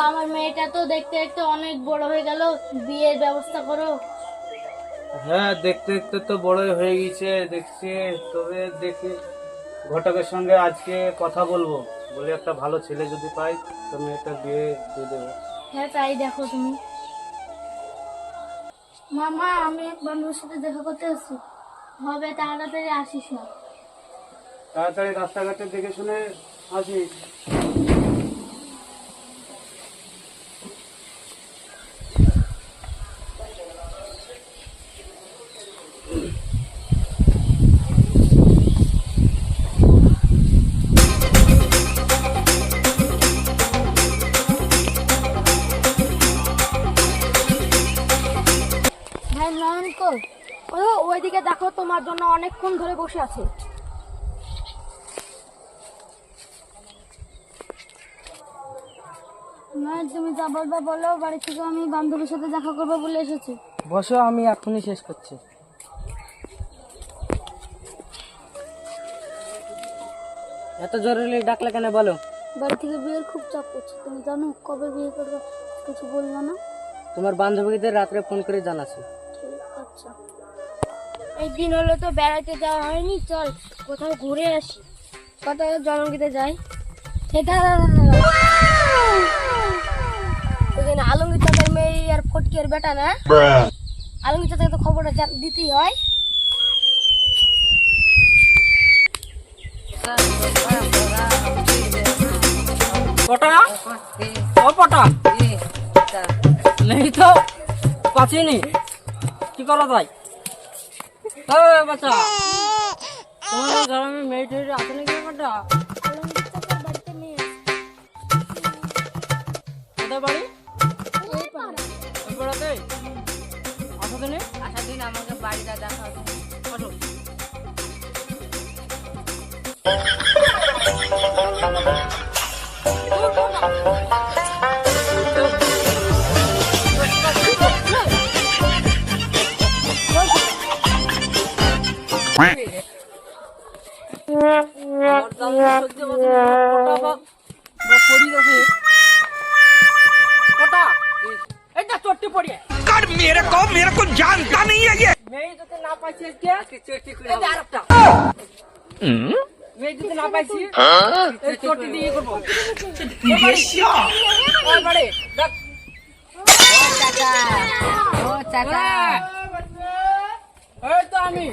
আমার মেয়েটা তো দেখতে দেখতে অনেক বড় হয়ে গেল, বিয়ের ব্যবস্থা করো। হ্যাঁ, দেখতে দেখতে তো বড়ই হয়ে গেছে দেখছি। তবে দেখি ঘটকের সঙ্গে আজকে কথা বলবো, বলে একটা ভালো ছেলে যদি পাই তো মেয়েটা বিয়ে দিয়ে দেবো। হ্যাঁ তাই দেখো তুমি। মামা, আমি এক বন্ধুর সাথে দেখা করতে আসছি, হবে তাড়াতাড়ি আসিস না। তাড়াতাড়ি রাস্তাঘাটে দেখে শুনে আসিস। ভাই নয়ন কই? ওইদিকে দেখো, তোমার জন্য অনেকক্ষণ ধরে বসে আছে। নয়ন, তুমি যা বলবে বলো, বাড়ি থেকে আমি বান্ধবীর সাথে দেখা করবো বলে এসেছি। বসো, আমি এখনই শেষ করছি। এত জরুরি ডাকলে কেন বলো? বাড়ি থেকে বিয়ের খুব চাপ করছে, তুমি জানো কবে বিয়ে করবে, কিছু বললো না। তোমার বান্ধবীদের রাত্রে ফোন করে জানাচ্ছি। ঠিক আচ্ছা। এই দিন হলো তো বেড়াতে যাওয়া হয়নি, চল কোথাও ঘুরে আসি। কোথাও জলঙ্গিতে যাই। সেটা ওখানে আলমগীর চাচার মেয়ে আর ফটকের বেটা না, আলমগীর চাচাকে তো খবরটা দিতেই হয়। পটা, ও পটা, নেই তো পাচ্ছিনি, কি করা যায়? বাচ্চা, তোমার গ্রামে মেয়ে টেয়ে আছে নাকি? ব্যাপারটা আলমগীর চাচার বাড়িতে মেয়ে আছে। কোথায় বাড়ি? এই পাড়া। ওই পাড়াতে? আসা দিন আমাকে বাড়িটা দেখা আসো। मेरे को जानता नहीं है ये। মেয়ে যদি না পাইছি মেয়ে যদি না পাইছি চটি দিয়ে করবো। এই তো আমি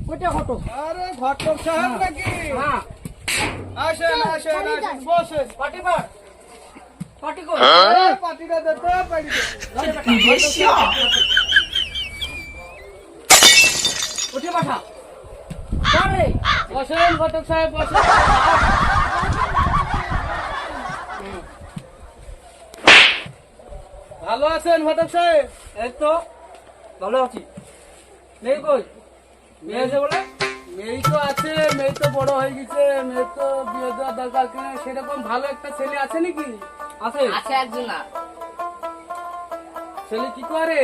কোথায় ঘটো? আরে ঘটক সাহেব নাকি? হ্যাঁ, আসেন আসেন আসেন, বসেন। পাটি কর, পাটি কর। পাটিটা দে তো, পাটিটা। উঠে পাঠা। আরে বসেন ঘটক সাহেব, বসেন। ভালো আছেন ঘটক সাহেব? এই তো ভালো আছি। নেই কই? মেয়ে আছে বলে? মেয়ে তো আছে, মেয়ে তো বড় হয়ে গেছে, মেয়ে তো বিয়ে দেওয়া দরকার। কেন সেরকম ভালো একটা ছেলে আছে নাকি? আছে আছে একজন না। ছেলে কি করে?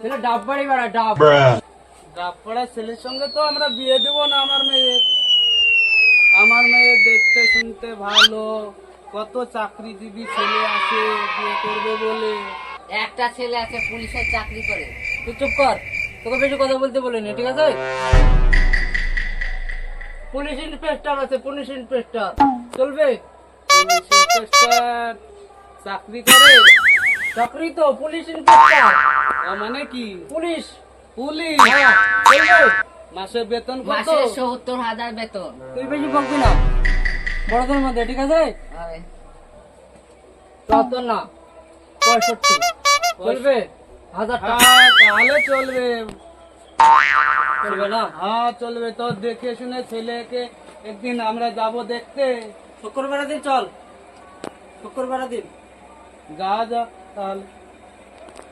ছেলে ডাব বাড়ি বেড়া, ডাব। ডাবপাড়ার ছেলের সঙ্গে তো আমরা বিয়ে দেবো না। আমার মেয়ে দেখতে শুনতে ভালো, কত চাকরিজীবী ছেলে আছে বিয়ে করবে বলে। একটা ছেলে আছে পুলিশের চাকরি করে। তুই চুপ কর, তোকে বেশি কথা বলতে বলিনি, ঠিক আছে? পুলিশ ইন্সপেক্টর আছে, পুলিশ ইন্সপেক্টর চলবে? পুলিশ ইন্সপেক্টর চাকরি করে? চাকরি তো পুলিশ ইন্সপেক্টর, মানে কি? পুলিশ। পুলিশ? হ্যাঁ, চলবে? মাসের বেতন কত? মাসে ৭০,০০০ বেতন। তুই বেশি বকবি না বড়দের মধ্যে, ঠিক আছে? আরে, ৭০ না ৬৫ চলবে? ১,০০০ টাকা হ্যাঁ, তাহলে চলবে। চলবে না? হ্যাঁ চলবে। তো দেখে শুনে ছেলেকে একদিন আমরা যাব দেখতে। শুক্রবার দিন চল, শুক্রবার দিন। যা যা তাহলে।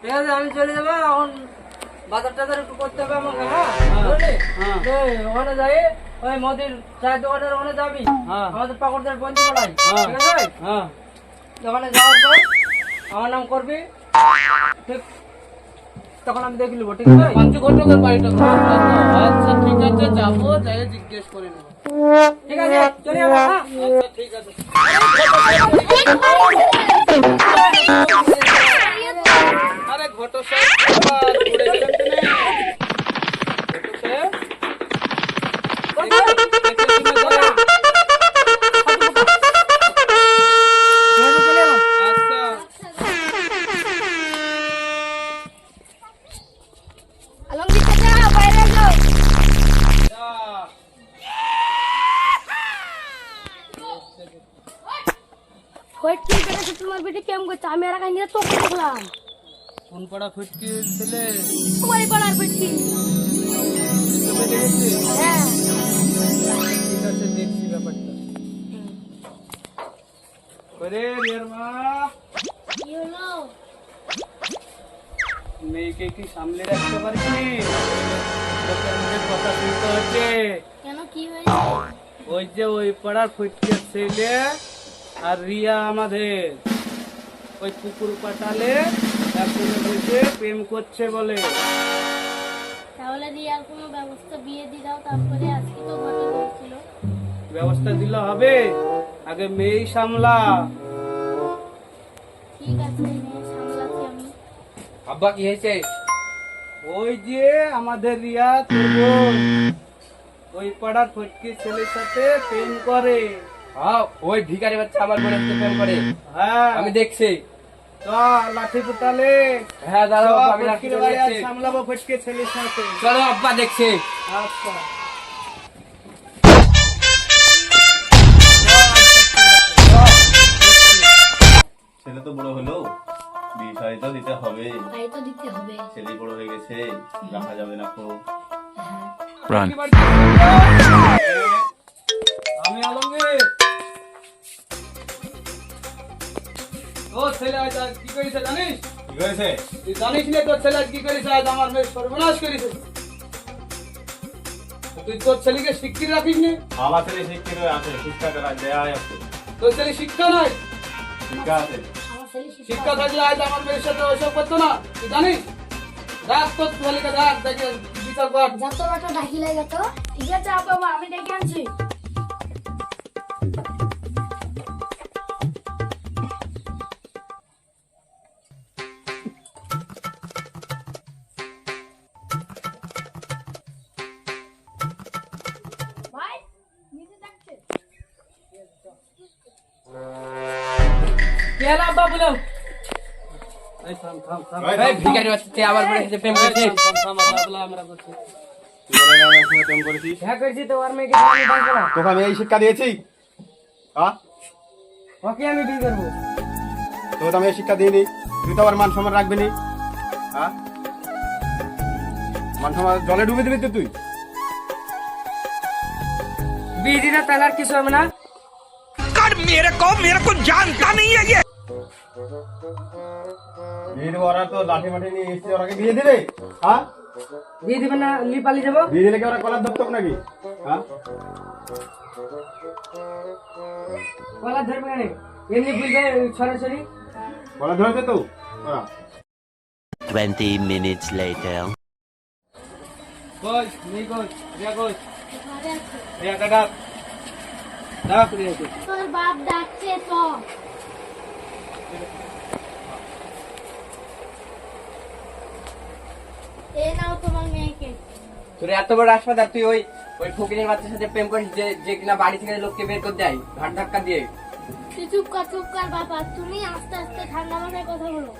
ঠিক আছে, আমি চলে যাবো এখন। বাজার টাজার একটু করতে হবে আমাকে। হ্যাঁ, হ্যাঁ, বুঝলি? হ্যাঁ। এই, ওখানে যাই, ওই মোদির চায়ের দোকানের ওখানে যাবি। হ্যাঁ। আমাদের পাকড়দের বন্দি পাড়ায়, হ্যাঁ। ঠিক আছে? হ্যাঁ ওখানে যাওয়ার পর আমার নাম করবি, ঠিক তখন আমি দেখে নেবো, ঠিক আছে? পঞ্চু ঘটকের বাড়িটা কোথায়? আচ্ছা ঠিক আছে, যাবো, যাই জিজ্ঞেস করে নেবো। ঠিক আছে, চলে যাবো, হ্যাঁ? আচ্ছা ঠিক আছে। আরে ঘটক সাহেব, আবার ঘুরে গেলেন কেনে? ঘটক সাহেব, দেখে শুনে যান। চলে এলাম। আচ্ছা আলমগীর চাচা বাইরে যাও। যা। ফটকি বেটাকে তোমার বেটি প্রেম করছে, আমি আর কাহিনী তোকে দেখলাম। কোন পাড়া ফটকির ছেলে? তোমারই পাড়ার ফটকি। চোখে দেখেছি? হ্যাঁ ঠিক আছে, দেখছি ব্যাপারটা। ওরে রিয়ার মা, কি হলো? মেয়েকে কি সামলে রাখতে পারিসনি? লোকের মুখে কথা শুনতে হচ্ছে। কেন, কি হয়েছে? ওই যে ওই পাড়ার ফটকির ছেলে আর রিয়া আমাদের ওই পুকুর পাটালে একসঙ্গে বসে প্রেম করছে বলে। তাহলে রিয়ার কোনো ব্যবস্থা, বিয়ে দিয়ে দাও, তারপরে আজকে তো ঘটনা হয়েছিল। ব্যবস্থা দিলে হবে, আগে মেয়েই সামলা। ঠিক আছে, মেয়ে সামলাচ্ছি আমি। আব্বা কি হয়েছে? ওই যে আমাদের রিয়া তোর বোন ওই পাড়ার ফটকির ছেলের সাথে প্রেম করে। হ্যাঁ, ওই ভিখারি বাচ্চা আমার বোনের সাথে প্রেম করে, হ্যাঁ আমি দেখছি। চ লাঠি পুতালে হ্যাঁ দাঁড়াও, চ, আমি লাঠি ফটকির বাড়ি আজ দেখছি। সামলাবো ফটকির ছেলের সাথে। চলো আব্বা, দেখছি। আচ্ছা ছেলে তো বড় হলো, বিয়ে শাড়ি তো দিতে হবে। তাই তো দিতে হবে। ছেলে বড় হয়ে গেছে, রাখা যাবে না তো। Run. আমি আলমগীর। ও ছেলে আজ আজ কি করেছে জানিস? কি হয়েছে? তুই জানিস না তোর ছেলে আজ কি করেছে? আজ আমার মেয়ে সর্বনাশ করেছে। তুই তোর ছেলেকে শিক্ষিত রাখিস নি? আমার ছেলে শিক্ষিত আছে, শিক্ষা দেওয়া আছে, তোর ছেলে শিক্ষা নাই? শিক্ষা আছে। আমার ছেলে শিক্ষা থাকলে আজ আমার মেয়ের সাথে ওইসব করতো না, তুই জানিস? রাখ তোর ছেলেকে, রাখ, দেখে বিচার কর। যত বেটা ডাকিলে যত। ঠিক আছে আপা, আমি ডেকে আনছি। ভাই নিচে ডাকছে। কি হলো আব্বা, বলো? এই থাম থাম থাম। এই ভিখারি বাচ্চা আমার বোনের সাথে প্রেম এই করছে। থাম থাম থাম, আবলা আমরা করছি। তুই বলে না আমার সঙ্গে প্রেম করেছিস? হ্যাঁ করেছি তো, আর মেয়েকে আমি বিয়ে করবো। তোকে আমি এই শিক্ষা দিয়েছি? হ্যাঁ, ওকে আমি বিয়ে করবো। তোকে তো আমি এই শিক্ষা দিইনি। তুই তো আমার মান সম্মান রাখবি নি। হ্যাঁ, মান সম্মান জলে ডুবে দিবি তো তুই। বিয়ে দিলে তাহলে আর কিছু হবে না। कर मेरे को जानता नहीं है ये। বিয়ে দেবো, ওরা তো লাঠি মাঠি নিয়ে এসছে, ওরাকে বিয়ে দেবে? হ্যাঁ, বিয়ে দিবে না, লি পালিয়ে যাবো। বিয়ে দিলে কি ওরা কলার ধরতক নাকি? হ্যাঁ, কলার ধরবে কেন? এমনি বুঝবে সরাসরি। কলার ধরেছে তো ওরা। 20 minutes later. কই নেই, কই রিয়া, কই ঘরে আছে। রিয়াকে ডাক, ডাক রিয়াকে। তোর বাপ ডাকছে তো। এ নাও তোমার মেয়েকে। তোর এত বড় হাসপাতাল, তুই ওই ওই ফকিরের বাচ্চার সাথে প্রেম করিস, যে কিনা বাড়ি থেকে লোককে বের করে দেয় ঘাট ধাক্কা দিয়ে। তুই চুপ কর বাবা, তুমি আস্তে আস্তে ঠান্ডা মাথায় কথা বলো।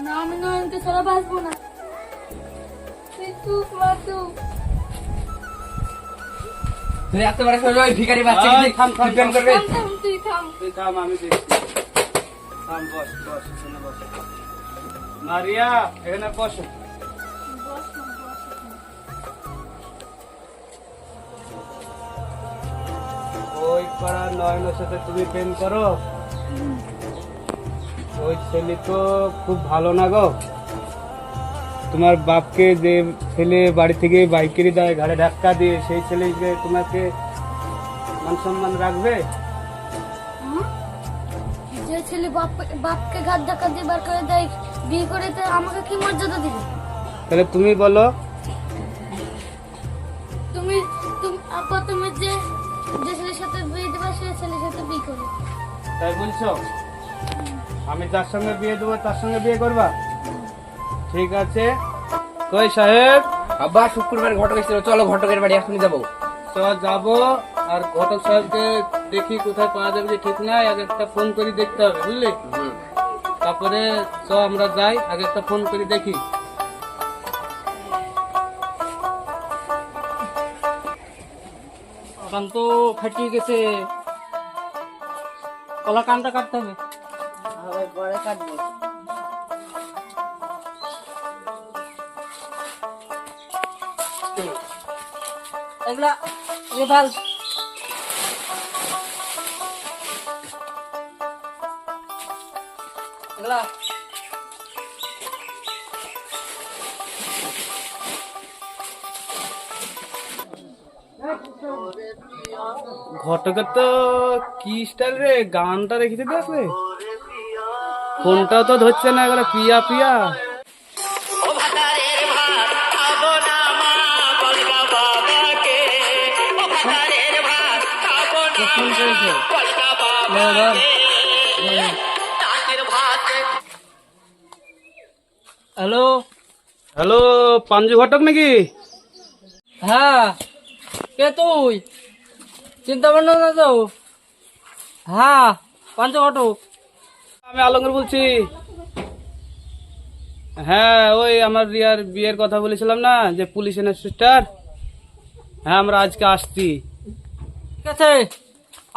না আমি নয়নকে ছাড়া বাঁচবো না। তুই চুপ মা, চুপ। তুই এত বড় সময় ওই ভিখারি বাচ্চাকে এই, থাম, থাম, প্রেম করবে? থাম, থাম, তুই থাম। তুই থাম, আমি দেখছি। থাম, বস বস, এখানে বস। না রিয়া, এখানে বস। বস না, বস না। ওই পাড়ার নয়নের সাথে তুমি প্রেম করো? ওই ছেলে তো খুব ভালো না গো। তোমার বাপকে যে ছেলে বাড়ি থেকে বাইকের দেয়, ঘাড়ে ধাক্কা দিয়ে, সেই ছেলেকে তোমাকে মান সম্মান রাখবে? যে ছেলে বাপকে ঘাট ধাক্কা দিয়ে বার করে দেয়, বিয়ে করে তো আমাকে কি মর্যাদা দিবে? তাহলে তুমি বলো। তুমি আপা তুমি যে যে ছেলের সাথে বিয়ে দেবা সেই ছেলের সাথে বিয়ে করো। তাই বলছো? আমি যার সঙ্গে বিয়ে দেবো তার সঙ্গে বিয়ে করবা? ঠিক আছে। কই সাহেব, আব্বা শুক্রবার ঘটক এসেছিল, চলো ঘটকের বাড়ি এখনই যাবো। তো যাবো। আর ঘটক সাহেবকে দেখি কোথায় পাওয়া যাবে, যে ঠিক নাই, আগে একটা ফোন করে দেখতে হবে, বুঝলি? তারপরে তো আমরা যাই, আগে একটা ফোন করে দেখি। কান্ত ফাটিয়ে গেছে, কলা কানটা কাটতে হবে। হবে পরে কাটবো। এগুলা ভাল এগুলা ঘটকের তো কি স্টাইল রে, গানটা রেখেছে দেখলে, ফোনটাও তো ধরছে না, এবার পিয়া পিয়া। হ্যালো, হ্যালো, পাঞ্জু ঘটক নাকি? হ্যাঁ কে তুই? চিন্তা ভাবনা না তো? হ্যাঁ পাঞ্চ ঘটক। আমি আলমগীর বলছি। হ্যাঁ, ওই আমার রিয়ার বিয়ের কথা বলেছিলাম না, যে পুলিশ ইন্সপেক্টর। হ্যাঁ, আমরা আজকে আসছি। ঠিক আছে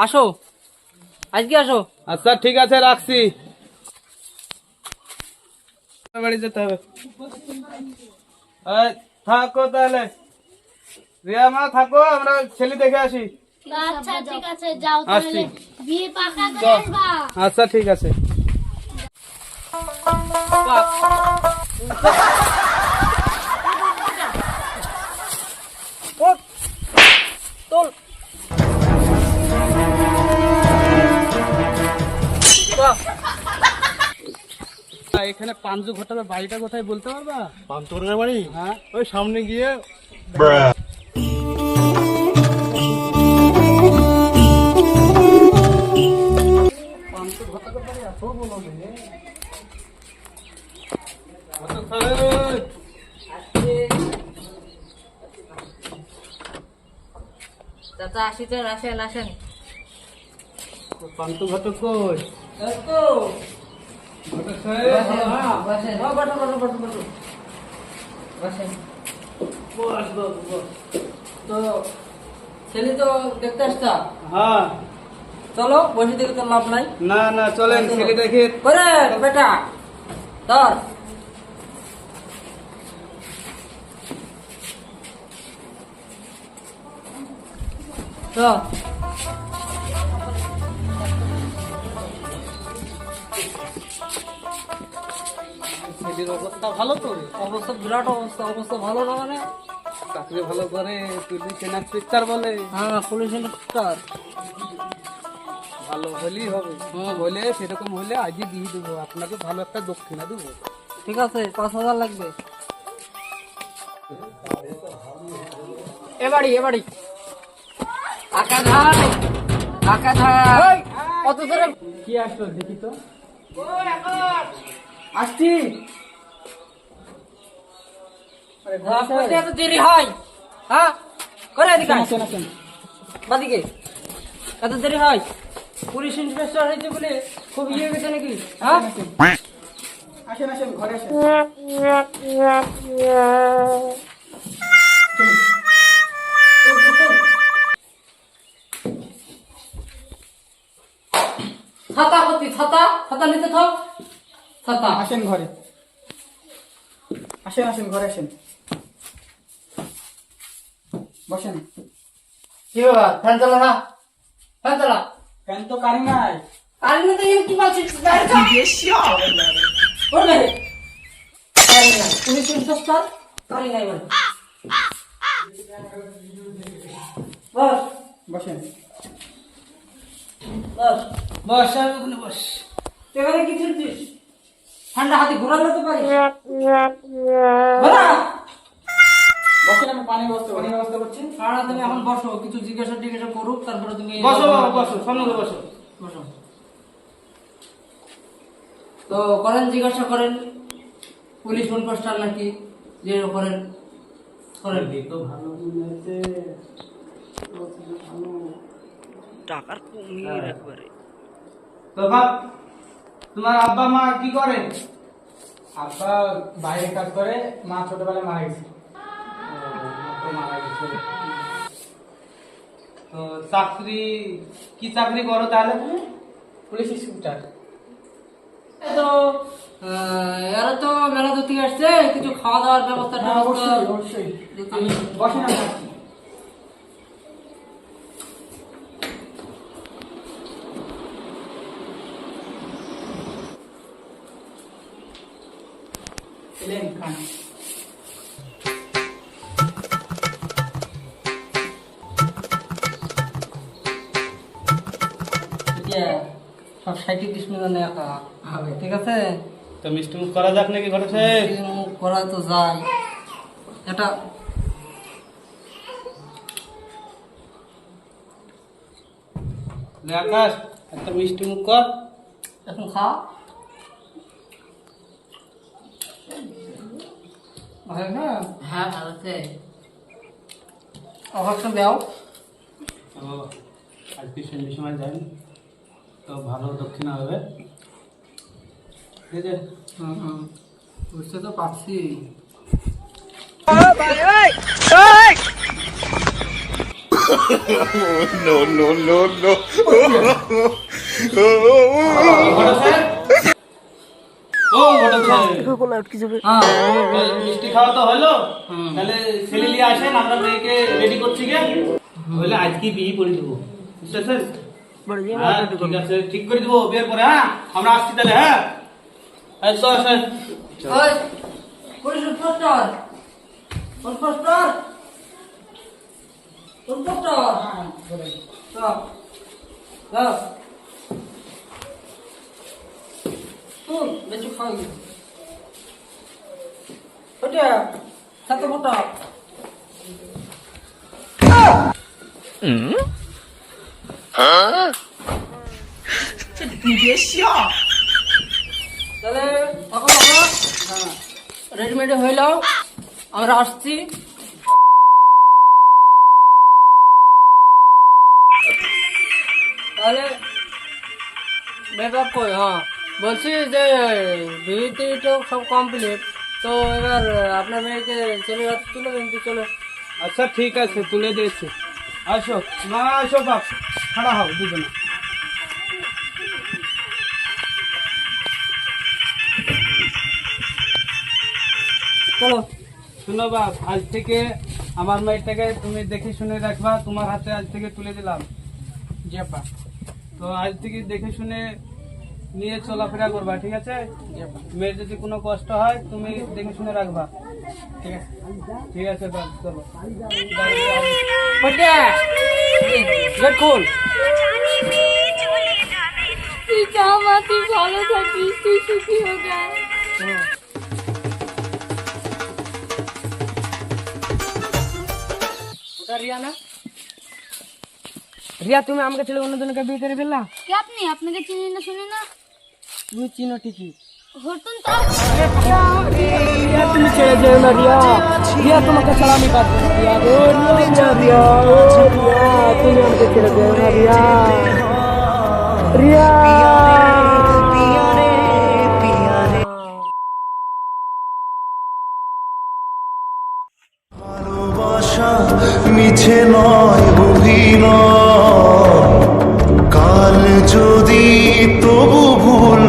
আসো, আজকে আসো। আচ্ছা ঠিক আছে, রাখছি। বাড়ি যেতে হবে। এই, থাকো তাহলে, রিয়া মা থাকো, আমরা ছেলে দেখে আসি। আচ্ছা ঠিক আছে, যাও আসছি। তাহলে বিয়ে পাকা করে চল। আসবা। আচ্ছা ঠিক আছে। তোল এখানে পাঞ্জু ঘটকের বাড়িটা কোথায় বলতে পারবা? পান্তরের বাড়ি হ্যাঁ, ওই সামনে গিয়ে চাচা আসিতেন, আসেন আসেন। পান্তু ঘটক কই? এই তো ঘটক সাহেব, বসেন বসো বসো বসো বসো। বসেন। বস, বস, বস। তো ছেলে তো দেখতে আসতা, হ্যাঁ, চলো বসে দেখে তো লাভ নাই। না না, চলেন ছেলে দেখে। করে বেটা ধর। তো ছেলের অবস্থা ভালো তো? অবস্থা বিরাট অবস্থা, অবস্থা ভালো না মানে? চাকরি ভালো করে, পুলিশ ইন্সপেক্টর বলে। হ্যাঁ পুলিশ ইন্সপেক্টর। ভালো হলেই হবে। হলে সেরকম হলে আজই দিয়ে দেবো, আপনাকে ভালো একটা দক্ষিণা দেবো। ঠিক আছে 5,000 লাগবে। এবাড়ি এবাড়ি আকাধার আকাধার কত ধরে কি আসলো দেখি তো। আসছি। করতে এত দেরি হয়? হ্যাঁ করে এদিকে আয়। বাদিকে এত দেরি হয়? পুলিশ ইন্সপেক্টর হয়েছে বলে খুব ইয়ে গেছে নাকি? হ্যাঁ আসেন আসেন ঘরে আসেন। ছাতা করতি, ছাতা ছাতা নিতে থাক। ছাতা আসেন ঘরে আসেন, আসেন ঘরে আসেন, বসেন। কি বাবা ফ্যান চালা না? ফ্যান চালা। ফ্যান তো কারি নাই। কারি না তো কি বলছিস? করবে কারি না, পুলিশ ইন্সপেক্টর কারি নাই বলে। বস বসেন। বস বস, আর ওখানে বস। এখানে কি ছিলছিস? ঠান্ডা হাতে ঘোরালে তো পারিস ঘোরা। বসেন, আমি পানি ব্যবস্থা করছি। আর তুমি এখন বসো, কিছু জিজ্ঞাসা করুক, তারপরে তুমি বসো বাবা, বসো, সামনে বসো। বসো। তো করেন, জিজ্ঞাসা করেন পুলিশ কনস্টেবল নাকি, যে করেন করেন। তো ভালো হয়েছে, টাকার কুমির একবারে। তো বাপ, তোমার আব্বা মা কি করে? আব্বা বাইরে কাজ করে, মা ছোটবেলায় মারা গেছে। তো চাকরি, কি চাকরি করো তাহলে তুমি? Police inspector. তো এরা তো মেলা দূর থেকে আসছে, কিছু খাওয়া দাওয়ার ব্যবস্থা অবশ্যই আমি বসে না থাকছি। এলেন খান। সব 60 মিলিয়ন একা হবে, ঠিক আছে? তো মিষ্টি মুখ করা যাক নাকি ঘরে সাহেব? করা তো যায় এটা। লে আকাশ, একটা মিষ্টি মুখ কর। এখন খা, ভালো না? হ্যাঁ ভালো আছে। অবশ্য দাও। ও, আজকে সন্ধ্যে সময় যাই, তো ভালো দক্ষিণা হবে, ঠিক আছে? বুঝতে তো পারছি। No, no, no, no. ও ঘটক সাহেব, হ্যাঁ মিষ্টি খাওয়া তো হলো, তাহলে ছেলে নিয়ে আসেন, আমরা মেয়েকে রেডি করছি গে, বলে আজকে বিয়ে করে দেবো, বুঝতেছেন? হ্যাঁ, ঠিক আছে, ঠিক করে দেবো বিয়ের পরে। হ্যাঁ, আমরা আসছি তাহলে। হ্যাঁ, এই তো আসেন। ওই পুলিশ পোস্টার, কোন পোস্টার, কোন পোস্টার? দাও দাও, তুই বেশি খাই ওটা সাথে ফটো। তাহলে এখন আমরা রেডিমেড হয়ে যাও, আমরা আসছি। তাহলে ব্যাকআপ কই? হ্যাঁ বলছি যে বিয়েতে তো সব কমপ্লিট, তো এবার আপনার মেয়েকে ছেলে হাতে তুলে দিন তো। চলো, আচ্ছা ঠিক আছে, তুলে দিয়েছি। আসো মা, আসো বাপ, খাড়া হও দুজনে। চলো। শুনো বাপ, আজ থেকে আমার মেয়েটাকে তুমি দেখে শুনে রাখবা, তোমার হাতে আজ থেকে তুলে দিলাম। জি আপা। তো আজ থেকে দেখে শুনে নিয়ে চলাফেরা করবা, ঠিক আছে? মেয়ের যদি কোনো কষ্ট হয় তুমি দেখে শুনে রাখবা, ঠিক আছে? ঠিক আছে বাপ, চলো। গেট খোল। তুই যা মা, তুই ভালো থাকিস, তুই সুখী হয়ে যা। ওটা রিয়া না? রিয়া, তুমি আমাকে ছেলে অন্যজনকে বিয়ে করে ফেললা? কে আপনি? আপনাকে চিনি না শুনি না? তুমি চিনো ঠিকই। হতুন তো। তুমি ছেড়ে যেও না রিয়া, রিয়া তোমাকে ছাড়া আমি বাঁচবো না রিয়া, ও রিয়া, রিয়া, ও রিয়া, তুমি আমাকে ছেড়ে যেও না রিয়া, রিয়া। ভালোবাসা মিছে নয় অভিনয়, কাল যদি তবু ভুল